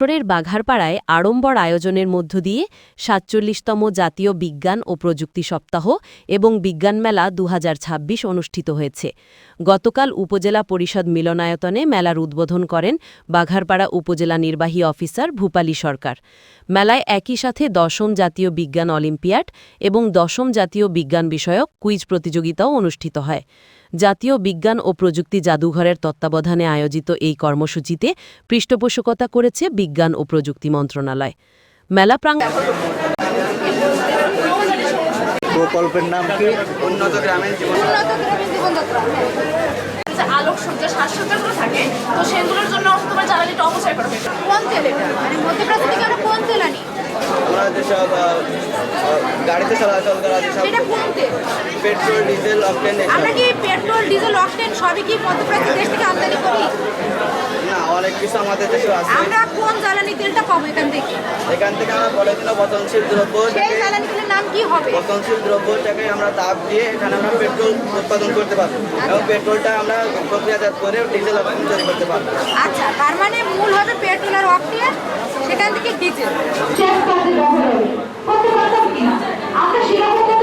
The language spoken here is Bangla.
যশোরের বাঘারপাড়ায় আড়ম্বর আয়োজনের মধ্য দিয়ে ৪৭তম জাতীয় বিজ্ঞান ও প্রযুক্তি সপ্তাহ এবং বিজ্ঞান মেলা ২০২৬ অনুষ্ঠিত হয়েছে। গতকাল উপজেলা পরিষদ মিলনায়তনে মেলার উদ্বোধন করেন বাঘারপাড়া উপজেলা নির্বাহী অফিসার ভূপালী সরকার। মেলায় একই সাথে ১০ম জাতীয় বিজ্ঞান অলিম্পিয়াড এবং ১০ম জাতীয় বিজ্ঞান বিষয়ক কুইজ প্রতিযোগিতাও অনুষ্ঠিত হয়। জাতীয় বিজ্ঞান ও প্রযুক্তি জাদুঘরের তত্ত্বাবধানে আয়োজিত এই কর্মসূচিতে পৃষ্ঠপোষকতা করেছে বিজ্ঞান ও প্রযুক্তি মন্ত্রণালয়। মেলা প্রকল্পের নাম কি? উন্নত গ্রামীণ জীবনযাত্রা। আলোকসজ্জা সাজসজ্জাগুলো থাকে, তো সেগুলোর জন্য তোমার জ্বালানিটা অপচয় করা হয়। কোন তেল এটা? মানে মধ্যপ্রাচ্য থেকে আমরা কোন তেল আনি? আমরা যেসব গাড়িতে চলাচল করা যেসব এটা কোন তেল? Petrol, diesel, octane. আমরা কি পেট্রোল, ডিজেল, অকটেন সবই কি মধ্যপ্রাচ্য দেশ থেকে আমদানি করি? না, অনেক কিছু আমাদের দেশে আছে। আমরা কোন জ্বালানি তেলটা পাবো এখান থেকে? এখান থেকে আমরা বলে দিলাম পচনশীল দ্রব্য। সেই জ্বালানি তেলের নাম কি হবে? পচনশীল দ্রব্যটাকে আমরা তাপ দিয়ে এখানে আমরা পেট্রোল উৎপাদন করতে পারবো এবং পেট্রোলটা আমরা প্রক্রিয়াজাত করে ডিজেল অকটেন তৈরি করতে পারবো। আচ্ছা, তার মানে মূল হবে পেট্রোল আর অকটেন, সেখান থেকে ডিজেল। করতে পারতাম কিনা আমরা সেরকম